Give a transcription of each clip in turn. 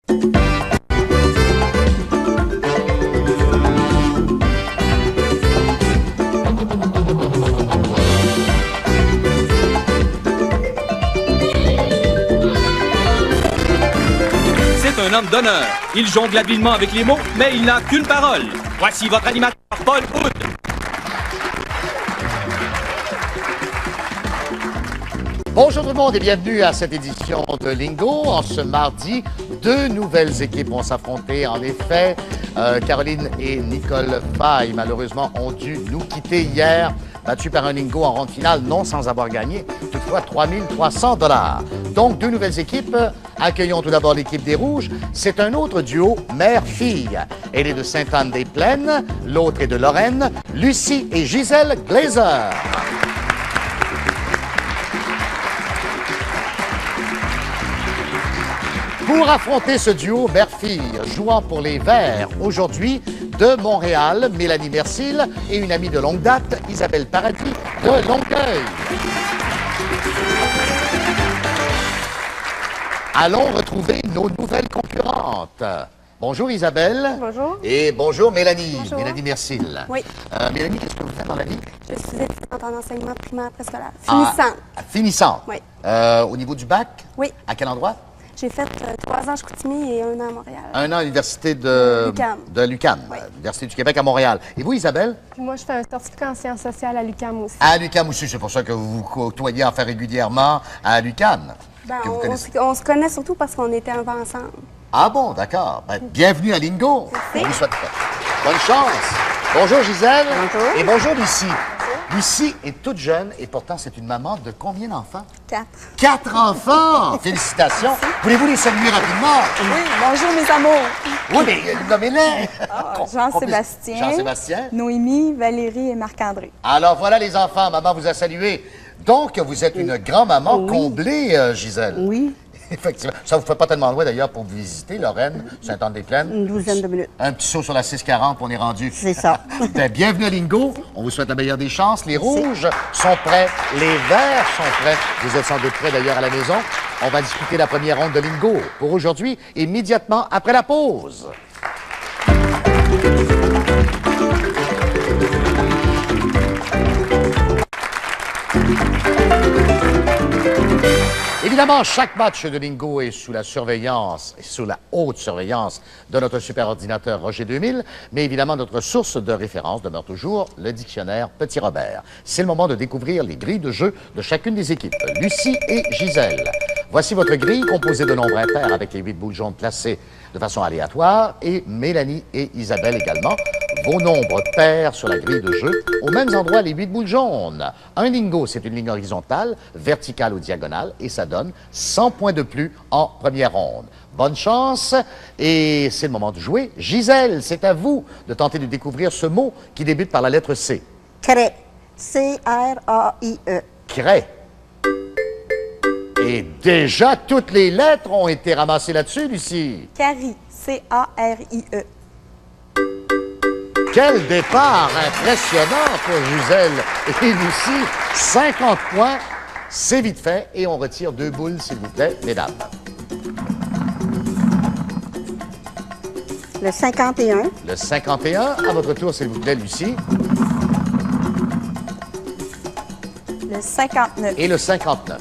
C'est un homme d'honneur. Il jongle habilement avec les mots, mais il n'a qu'une parole. Voici votre animateur, Paul Hood. Bonjour tout le monde et bienvenue à cette édition de Lingo. En ce mardi, deux nouvelles équipes vont s'affronter. En effet, Caroline et Nicole Faye, malheureusement, ont dû nous quitter hier, battues par un Lingo en ronde finale, non sans avoir gagné, toutefois 3 300 $. Donc, deux nouvelles équipes. Accueillons tout d'abord l'équipe des Rouges. C'est un autre duo mère-fille. Elle est de Sainte-Anne-des-Plaines, l'autre est de Lorraine, Lucie et Gisèle Glazer. Pour affronter ce duo mère-fille, jouant pour les Verts aujourd'hui, de Montréal, Mélanie Mercil et une amie de longue date, Isabelle Paradis de Longueuil. Allons retrouver nos nouvelles concurrentes. Bonjour Isabelle. Bonjour. Et bonjour Mélanie. Bonjour. Mélanie Mercil. Oui. Mélanie, qu'est-ce que vous faites dans la vie? Je suis étudiante en enseignement primaire préscolaire. Finissante. Finissante. Oui. Au niveau du bac? Oui. À quel endroit? J'ai fait 3 ans à Chicoutimi et 1 an à Montréal. 1 an à l'université de l'UQAM. De l'UQAM, Oui. l'Université du Québec à Montréal. Et vous, Isabelle? Puis moi, je fais un certificat en sciences sociales à l'UQAM aussi. À l'UQAM aussi, c'est pour ça que vous vous côtoyez enfin régulièrement à l'UQAM. Ben, que vous on connaissez. on se connaît surtout parce qu'on était avant ensemble. Ah bon, d'accord. Ben, bienvenue à Lingo. Merci. On vous souhaite bonne chance. Bonjour Gisèle. Bonjour. Et bonjour Lucie. Lucie est toute jeune et pourtant c'est une maman de combien d'enfants? 4. 4 enfants! Félicitations. Voulez-vous les saluer rapidement? Oui, bonjour mes amours. Oui, mais nommez-les. Jean-Sébastien, Jean-Sébastien. Noémie, Valérie et Marc-André. Alors voilà les enfants, maman vous a salué. Donc vous êtes une grand-maman comblée, Gisèle. Oui, Effectivement. Ça vous fait pas tellement loin d'ailleurs pour vous visiter, Lorraine, Sainte-Anne-des-Plaines. une douzaine de minutes. Un petit saut sur la 640, on est rendu. C'est ça. Ben, bienvenue à Lingo. On vous souhaite la meilleure des chances. Les rouges sont prêts. Les verts sont prêts. Vous êtes sans doute prêts d'ailleurs à la maison. On va discuter la première ronde de Lingo pour aujourd'hui, immédiatement après la pause. Évidemment, chaque match de Lingo est sous la surveillance, sous la haute surveillance de notre superordinateur Roger 2000, mais évidemment, notre source de référence demeure toujours le dictionnaire Petit Robert. C'est le moment de découvrir les grilles de jeu de chacune des équipes, Lucie et Gisèle. Voici votre grille composée de nombres impairs avec les 8 boules jaunes placées de façon aléatoire et Mélanie et Isabelle également. Vos nombres pairs sur la grille de jeu, aux mêmes endroits les 8 boules jaunes. Un lingo, c'est une ligne horizontale, verticale ou diagonale, et ça donne 100 points de plus en première ronde. Bonne chance, et c'est le moment de jouer. Gisèle, c'est à vous de tenter de découvrir ce mot qui débute par la lettre C. Craie. C-R-A-I-E. Craie. Et déjà, toutes les lettres ont été ramassées là-dessus, Lucie. Carrie, C-A-R-I-E. Quel départ impressionnant pour Gisèle et Lucie. 50 points, c'est vite fait. Et on retire 2 boules, s'il vous plaît, mesdames. Le 51. Le 51, à votre tour, s'il vous plaît, Lucie. Le 59. Et le 59.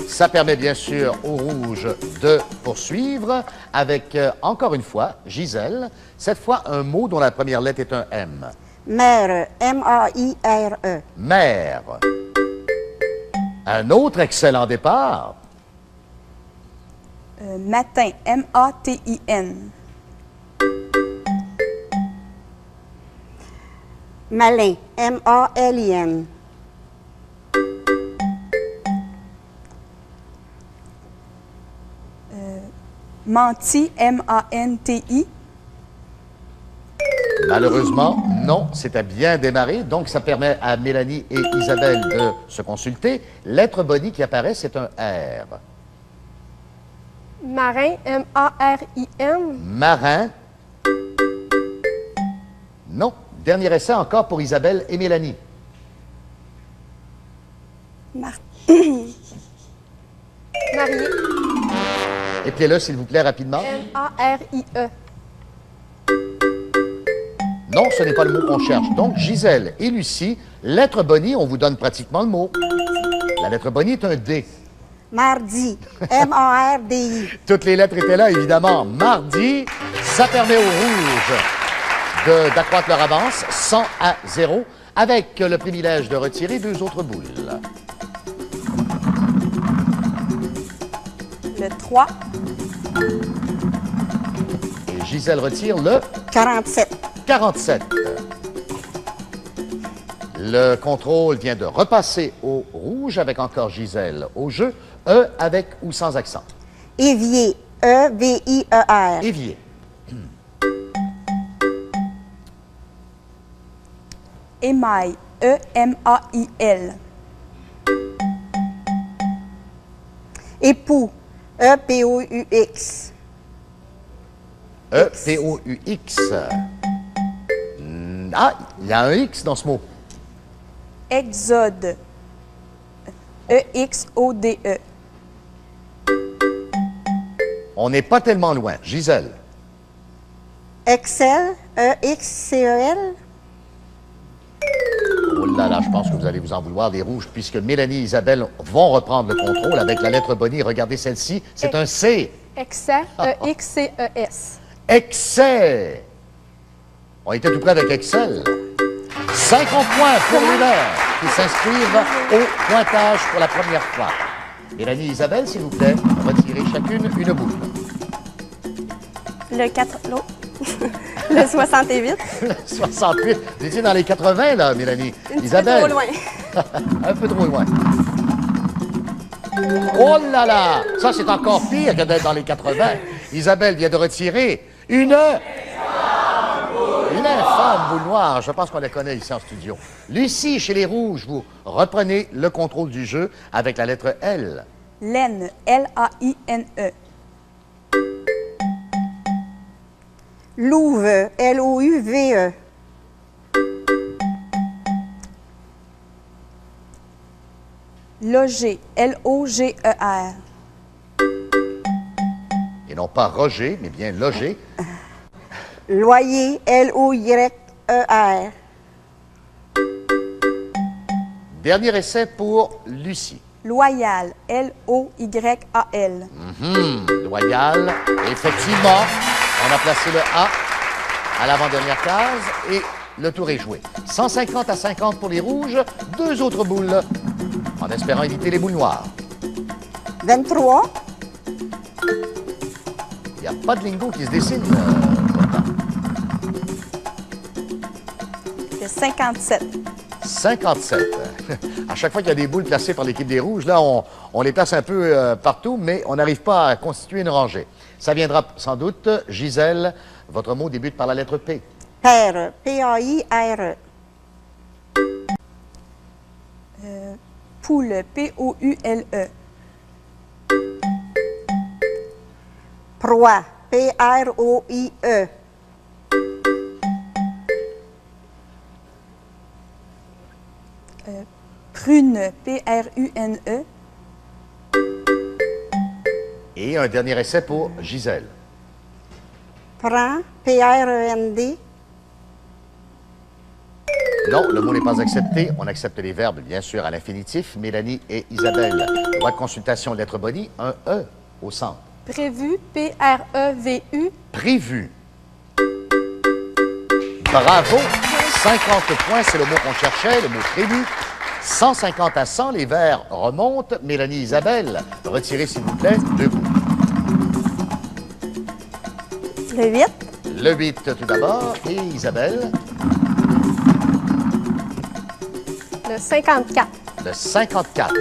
Ça permet bien sûr aux rouges de poursuivre avec, encore une fois, Gisèle. Cette fois, un mot dont la première lettre est un M. Mère. M-A-I-R-E. Mère. Un autre excellent départ. Matin, M-A-T-I-N. Malin. M-A-L-I-N. Menti, M-A-N-T-I. Malheureusement, non, c'était bien démarré. Donc, ça permet à Mélanie et Isabelle de se consulter. Lettre body qui apparaît, c'est un R. Marin, M-A-R-I-N. Marin. Non. Dernier essai encore pour Isabelle et Mélanie. Mar- Marié. Écrivez-le, s'il vous plaît, rapidement. M-A-R-I-E. Non, ce n'est pas le mot qu'on cherche. Donc, Gisèle et Lucie, lettre Bonnie, on vous donne pratiquement le mot. La lettre Bonnie est un D. Mardi. M-A-R-D-I. Toutes les lettres étaient là, évidemment. Mardi, ça permet aux rouges d'accroître leur avance 100 à 0 avec le privilège de retirer 2 autres boules. Le 3. Et Gisèle retire le 47. 47. Le contrôle vient de repasser au rouge avec encore Gisèle au jeu. E avec ou sans accent. Évier. E-V-I-E-R. Évier. Émail. E-M-A-I-L. Époux. E-P-O-U-X. E-P-O-U-X. Ah, il y a un X dans ce mot. Exode. E-X-O-D-E. On n'est pas tellement loin. Gisèle. Excel. E-X-C-E-L. Oh là là, je pense que vous allez vous en vouloir, les rouges, puisque Mélanie et Isabelle vont reprendre le contrôle avec la lettre Bonnie. Regardez celle-ci, c'est un C. Excès. E-X-C-E-S. Excès. On était tout près avec Excel. 50 points pour les Verts qui s'inscrivent au pointage pour la première fois. Mélanie et Isabelle, s'il vous plaît, retirez chacune une boule. Le 4... l'autre. Le 68. 68. Vous étiez dans les 80, là, Mélanie. Un Isabelle. petit peu trop loin. Un peu trop loin. Oh là là! Ça, c'est encore pire que d'être dans les 80. Isabelle vient de retirer une infâme boule noire. Je pense qu'on la connaît ici en studio. Lucie, chez les Rouges, vous reprenez le contrôle du jeu avec la lettre L. Laine. L-A-I-N-E. Louve. L-O-U-V-E. Loger. L-O-G-E-R. Et non pas Roger, mais bien loger. Loyer. L-O-Y-E-R. Dernier essai pour Lucie. Loyal. L-O-Y-A-L. Loyal. Effectivement, on a placé le A à l'avant-dernière case et le tour est joué. 150 à 50 pour les rouges, 2 autres boules, en espérant éviter les boules noires. 23. Il n'y a pas de lingot qui se dessine, pourtant. Le 57. 57. À chaque fois qu'il y a des boules placées par l'équipe des Rouges, là, on les place un peu partout, mais on n'arrive pas à constituer une rangée. Ça viendra sans doute. Gisèle, votre mot débute par la lettre P. Père. P-A-I-R-E. Poule. P-O-U-L-E. Proie. P-R-O-I-E. Prune. P-R-U-N-E. Et un dernier essai pour Gisèle. Prend. P-R-E-N-D. Non, le mot n'est pas accepté. On accepte les verbes, bien sûr, à l'infinitif. Mélanie et Isabelle. Droit de consultation, lettre Bonnie, un E au centre. Prévu. P-R-E-V-U. Prévu. Bravo! 50 points, c'est le mot qu'on cherchait, le mot prévu. 150 à 100, les Verts remontent. Mélanie et Isabelle, retirez, s'il vous plaît, 2 bouts. Le 8. Le 8 tout d'abord. Et Isabelle, Le 54. le 54.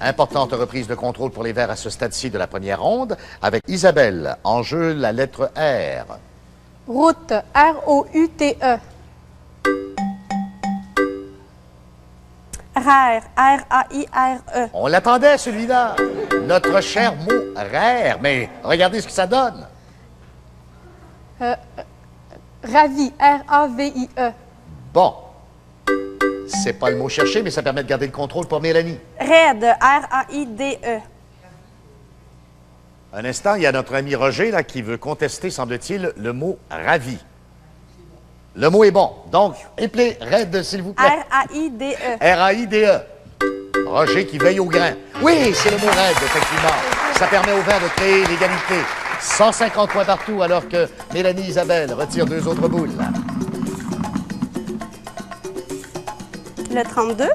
Importante reprise de contrôle pour les Verts à ce stade-ci de la première ronde. Avec Isabelle, en jeu la lettre R. Route. R-O-U-T-E. Rare. R-A-I-R-E. On l'attendait, celui-là. Notre cher mot rare. Mais regardez ce que ça donne. Ravi. R-A-V-I-E. Bon. C'est pas le mot cherché, mais ça permet de garder le contrôle pour Mélanie. Raide. R-A-I-D-E. Un instant, il y a notre ami Roger là, qui veut contester, semble-t-il, le mot ravi. Le mot est bon. Donc, appelez Raid, s'il vous plaît. R-A-I-D-E. R-A-I-D-E. Roger qui veille au grain. Oui, c'est le mot raid, effectivement. Ça permet au vert de créer l'égalité. 150 points partout, alors que Mélanie Isabelle retire 2 autres boules. Le 32.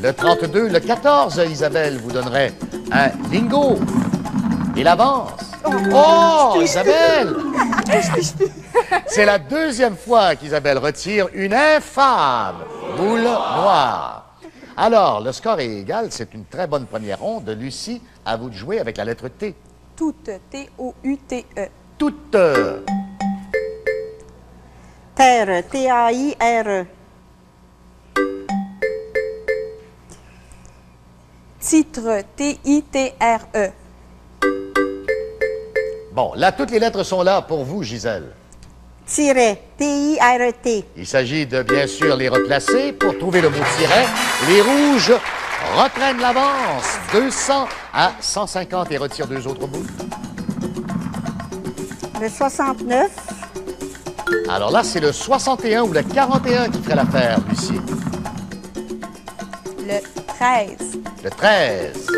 Le 32, le 14, Isabelle, vous donnerait un lingot. Et l'avance. Oh, Isabelle! C'est la 2e fois qu'Isabelle retire une infâme boule noire. Alors, le score est égal. C'est une très bonne première ronde. Lucie, à vous de jouer avec la lettre T. Toute, T-O-U-T-E. Toute. Terre, T-A-I-R-E. Titre, T-I-T-R-E. Bon, là, toutes les lettres sont là pour vous, Gisèle. Tiret, T-I-R-E-T. Il s'agit de, bien sûr, les replacer. Pour trouver le mot tiret, les rouges reprennent l'avance. 200 à 150 et retirent 2 autres boules. Le 69. Alors là, c'est le 61 ou le 41 qui ferait l'affaire, Lucie. Le 13. Le 13.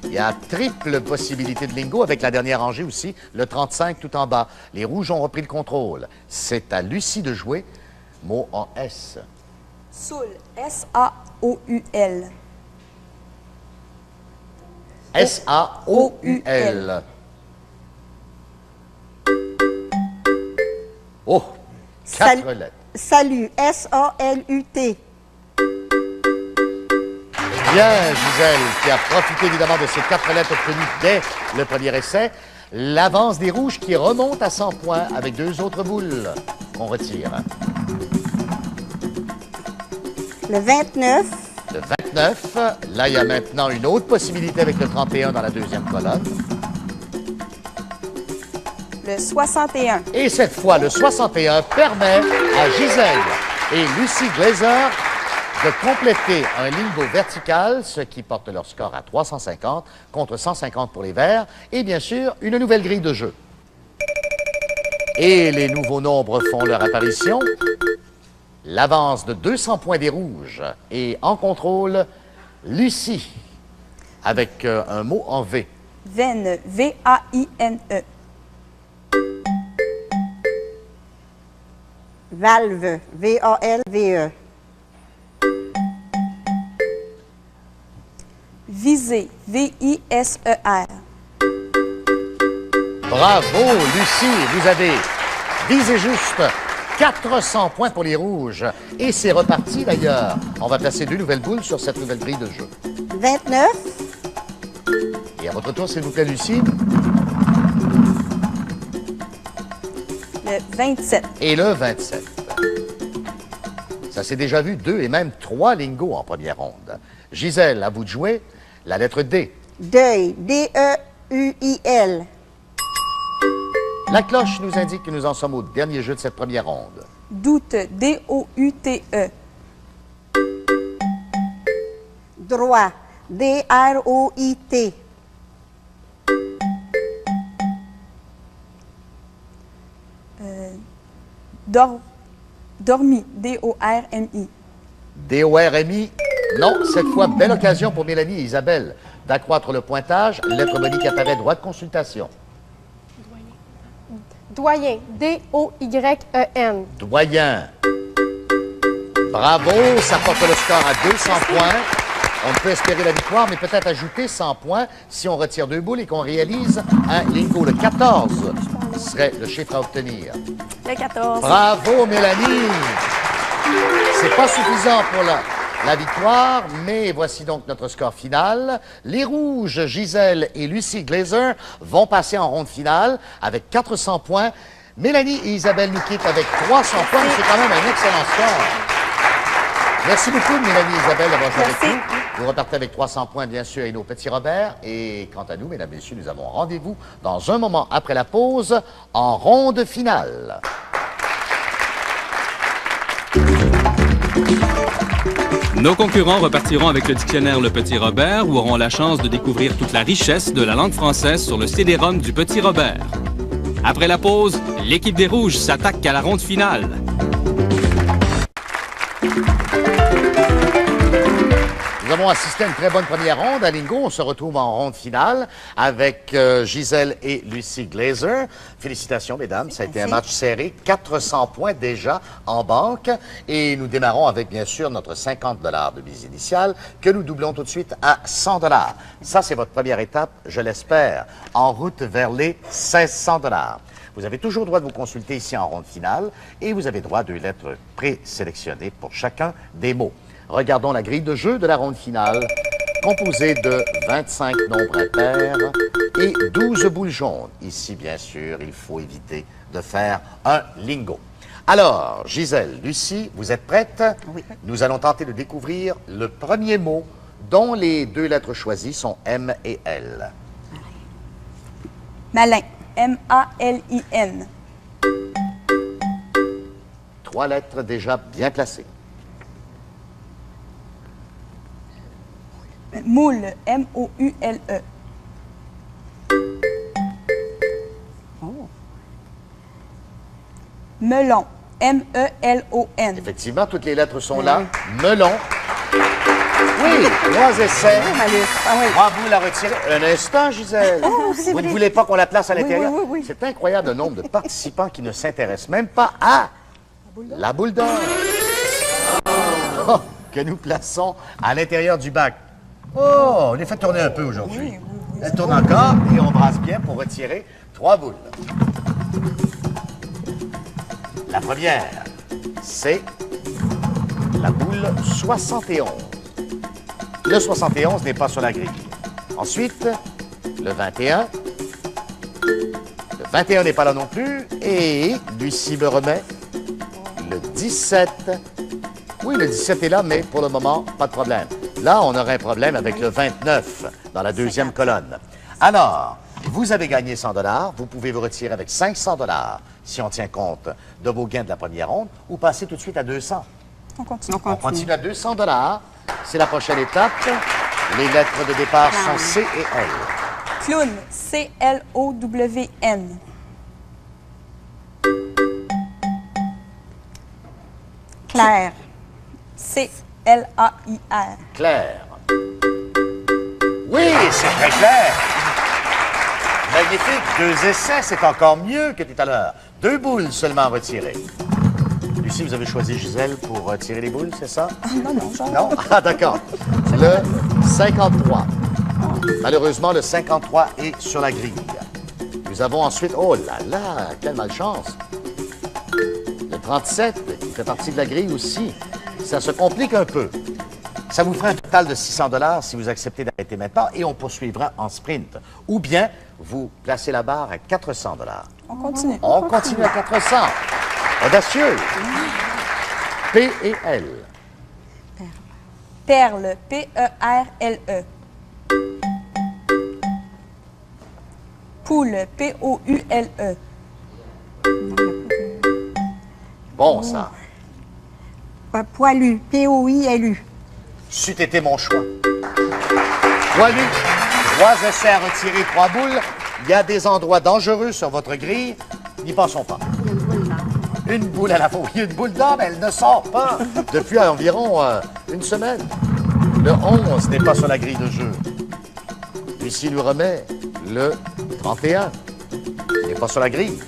Il y a triple possibilité de lingo avec la dernière rangée aussi, le 35 tout en bas. Les rouges ont repris le contrôle. C'est à Lucie de jouer. Mot en S. Soul, S-A-O-U-L. S-A-O-U-L. Oh, 4 lettres. Salut, S-A-L-U-T. Bien, Gisèle, qui a profité évidemment de ces 4 lettres obtenues dès le premier essai. L'avance des rouges qui remonte à 100 points avec 2 autres boules qu'on retire. Le 29. Le 29, là, il y a maintenant une autre possibilité avec le 31 dans la 2e colonne. Le 61. Et cette fois, le 61 permet à Gisèle et Lucie Glazer de compléter un lingot vertical, ce qui porte leur score à 350 contre 150 pour les verts, et bien sûr, une nouvelle grille de jeu. Et les nouveaux nombres font leur apparition. L'avance de 200 points des rouges et en contrôle, Lucie, avec un mot en V. Veine, V-A-I-N-E. Valve, V-A-L-V-E. Visée, V-I-S-E-R. Bravo, Lucie, vous avez visé juste 400 points pour les rouges. Et c'est reparti d'ailleurs. On va placer 2 nouvelles boules sur cette nouvelle grille de jeu. 29. Et à votre tour, s'il vous plaît, Lucie. Le 27. Et le 27. Ça s'est déjà vu 2 et même 3 lingos en première ronde. Gisèle, à vous de jouer. La lettre D. Deuil, D-E-U-I-L. La cloche nous indique que nous en sommes au dernier jeu de cette première ronde. Doute, D-O-U-T-E. Droit, D-R-O-I-T. Dormi, D-O-R-M-I. D-O-R-M-I. Non, cette fois, belle occasion pour Mélanie et Isabelle d'accroître le pointage. Lettre bonnie qui apparaît, droit de consultation. Doyen, D-O-Y-E-N. Doyen. Bravo, ça porte le score à 200 points. On peut espérer la victoire, mais peut-être ajouter 100 points si on retire 2 boules et qu'on réalise un lingot. Le 14 serait le chiffre à obtenir. Le 14. Bravo, Mélanie. C'est pas suffisant pour la victoire, mais voici donc notre score final. Les rouges, Gisèle et Lucie Glazer, vont passer en ronde finale avec 400 points. Mélanie et Isabelle nous quittent avec 300 points, mais c'est quand même un excellent score. Merci beaucoup, Mélanie et Isabelle, d'avoir joué avec nous. Vous repartez avec 300 points, bien sûr, et nos petits Robert. Et quant à nous, mesdames et messieurs, nous avons rendez-vous dans un moment après la pause en ronde finale. Nos concurrents repartiront avec le dictionnaire Le Petit Robert ou auront la chance de découvrir toute la richesse de la langue française sur le CD-ROM du Petit Robert. Après la pause, l'équipe des Rouges s'attaque à la ronde finale. Nous avons assisté à une très bonne première ronde. À Lingo, on se retrouve en ronde finale avec Gisèle et Lucie Glazer. Félicitations, mesdames. Ça a été un match serré. 400 points déjà en banque. Et nous démarrons avec, bien sûr, notre 50 $ de mise initiale que nous doublons tout de suite à 100 $. Ça, c'est votre première étape, je l'espère, en route vers les 1600 $. Vous avez toujours le droit de vous consulter ici en ronde finale et vous avez droit à 2 lettres présélectionnées pour chacun des mots. Regardons la grille de jeu de la ronde finale, composée de 25 nombres impairs et 12 boules jaunes. Ici, bien sûr, il faut éviter de faire un lingo. Alors, Gisèle, Lucie, vous êtes prêtes? Oui. Nous allons tenter de découvrir le premier mot dont les 2 lettres choisies sont M et L. Malin. M-A-L-I-N. 3 lettres déjà bien placées. Moule. M-O-U-L-E. Melon. M-E-L-O-N. Effectivement, toutes les lettres sont là. Melon. Oui, 3 essais. Ah oui. 3 boules à retirer. Un instant, Gisèle. c'est Vous ne vrai. voulez pas qu'on la place à l'intérieur? oui, oui. C'est incroyable le nombre de participants qui ne s'intéressent même pas à la boule d'or. Oh, que nous plaçons à l'intérieur du bac. Oh, on les fait tourner un peu aujourd'hui. Elle tourne encore et on brasse bien pour retirer 3 boules. La première, c'est la boule 71. Le 71 n'est pas sur la grille. Ensuite, le 21. Le 21 n'est pas là non plus. Et Lucie me remet le 17. Oui, le 17 est là, mais pour le moment, pas de problème. Là, on aurait un problème avec le 29 dans la deuxième colonne. Alors, vous avez gagné 100 $. Vous pouvez vous retirer avec 500 $ si on tient compte de vos gains de la première ronde ou passer tout de suite à 200. On continue. On continue à 200 $. C'est la prochaine étape. Les lettres de départ sont C et L. Clown. C-L-O-W-N. Claire. C-L-A-I-R. Claire. Oui, c'est très clair. Magnifique. 2 essais, c'est encore mieux que tout à l'heure. 2 boules seulement retirées. Lucie, vous avez choisi Gisèle pour tirer les boules, c'est ça? Non, genre. Non? Ah, d'accord. Le 53. Malheureusement, le 53 est sur la grille. Nous avons ensuite... Oh là là, quelle malchance. Le 37, qui fait partie de la grille aussi. Ça se complique un peu. Ça vous fera un total de 600 $ si vous acceptez d'arrêter maintenant et on poursuivra en sprint. Ou bien, vous placez la barre à 400 $. On continue. On continue à 400. Audacieux. P et L. Perle. P-E-R-L-E. Poule. P-O-U-L-E. Bon, ça. Poilu. P-O-I-L-U. C'eût été mon choix. Poilu. 3 essais à retirer, 3 boules. Il y a des endroits dangereux sur votre grille. N'y pensons pas. Une boule à la fois. Oui, une boule d'or, mais elle ne sort pas depuis environ 1 semaine. Le 11 n'est pas sur la grille de jeu. Lucie nous remet le 31. Il n'est pas sur la grille.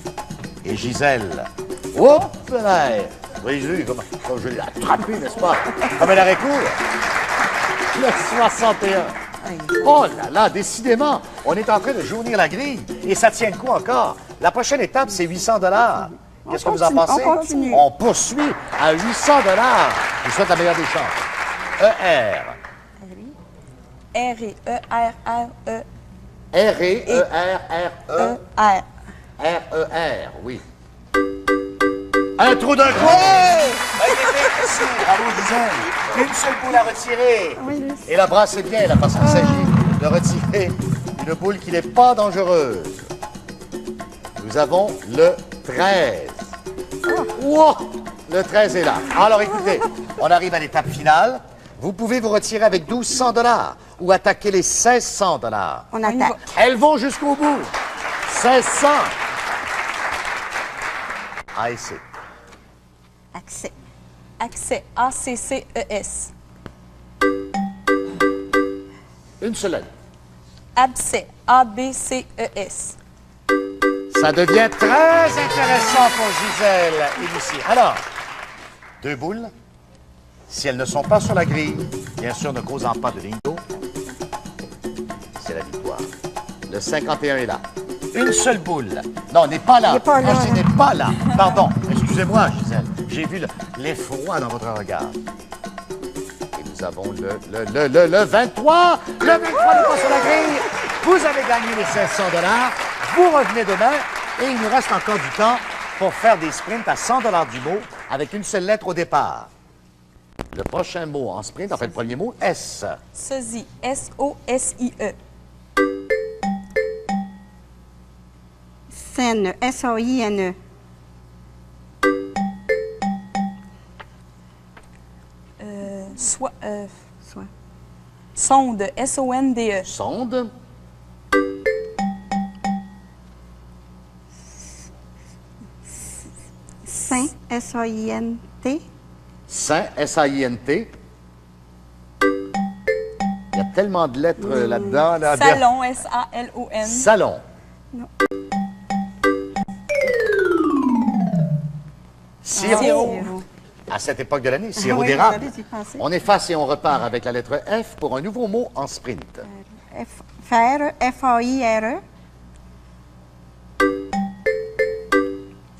Et Gisèle. Hop là! Vous avez vu comme je l'ai attrapé, n'est-ce pas? Comme elle aurait cours. Le 61. Oh là là, décidément, on est en train de jaunir la grille. Et ça tient le coup encore. La prochaine étape, c'est 800 $. Qu'est-ce que vous en pensez? On continue. On poursuit à 800 $. Je vous souhaite la meilleure des chances. ER. R-E-E-R-R-E. R-E-E-R-R-E. R. R-E-R, oui. Un trou d'un coup! Magnifique, merci. Bravo, Gisèle. Une seule boule à retirer. Et la brasse est bien, là, parce qu'il s'agit de retirer une boule qui n'est pas dangereuse. Nous avons le 13. Wow! Le 13 est là. Alors, écoutez, on arrive à l'étape finale. Vous pouvez vous retirer avec 1200 $ ou attaquer les 1600 $. On attaque. Elles vont jusqu'au bout. 1600. A et C. Accès. Accès. A-C-C-E-S. Une seule lettre. Abcès. A-B-C-E-S. Ça devient très intéressant pour Gisèle et Lucie. Alors, 2 boules. Si elles ne sont pas sur la grille, bien sûr ne causant pas de lingo, c'est la victoire. Le 51 est là. Une seule boule. Non, n'est pas là. Il n'est pas là. Moi, je dis n'est pas là. Pardon. Excusez-moi, Gisèle. J'ai vu l'effroi dans votre regard. Et nous avons le 23. Le 23 n'est pas sur la grille. Vous avez gagné les 1600 $. Vous revenez demain et il nous reste encore du temps pour faire des sprints à 100 $ du mot avec une seule lettre au départ. Le prochain mot en sprint, en fait, le premier mot, S. Sosie. S-O-S-I-E. Scène. S-A-I-N-E. Soit. Soit. Sonde. S-O-N-D-E. Sonde. Saint. S-A-I-N-T. Saint, S-A-I-N-T. Il y a tellement de lettres là-dedans. Là. Salon. S-A-L-O-N. Salon. Sirop. Sirop. À cette époque de l'année, sirop Oui, d'érable. j'avais d'y penser. On efface et on repart avec la lettre F pour un nouveau mot en sprint. Faire. F-A-I-R-E.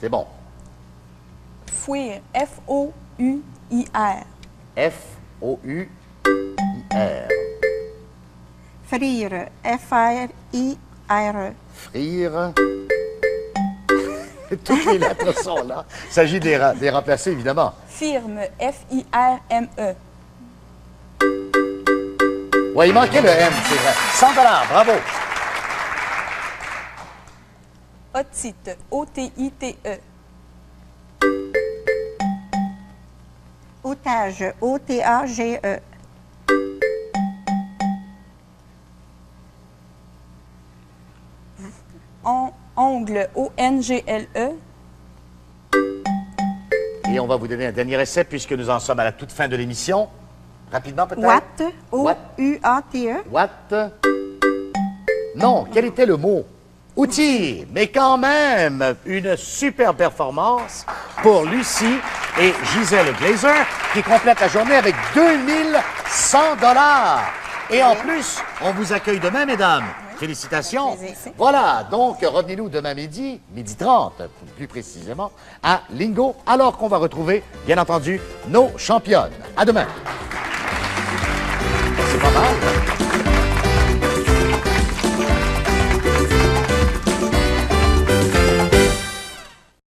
C'est bon. Fouir. F-O-U-I-R. F-O-U-I-R. Frire. F-R-I-R-E. Frire. Toutes les lettres sont là. Il s'agit de les remplacer, évidemment. Firme. F-I-R-M-E. Oui, il manquait le M, c'est vrai. 100 $, bravo. Otite. O-T-I-T-E. Otage. O-T-A-G-E. Ongle. O-N-G-L-E. Et on va vous donner un dernier essai puisque nous en sommes à la toute fin de l'émission. Rapidement, peut-être. Watt. O-U-A-T-E. Watt. Non, quel était le mot? Outil. Mais quand même, une super performance pour Lucie et Gisèle Glazer qui complètent la journée avec 2100 $. Et en plus, on vous accueille demain, mesdames. Félicitations. Voilà, donc revenez-nous demain midi, midi 30, plus précisément, à Lingo, alors qu'on va retrouver, bien entendu, nos championnes. À demain. C'est pas mal.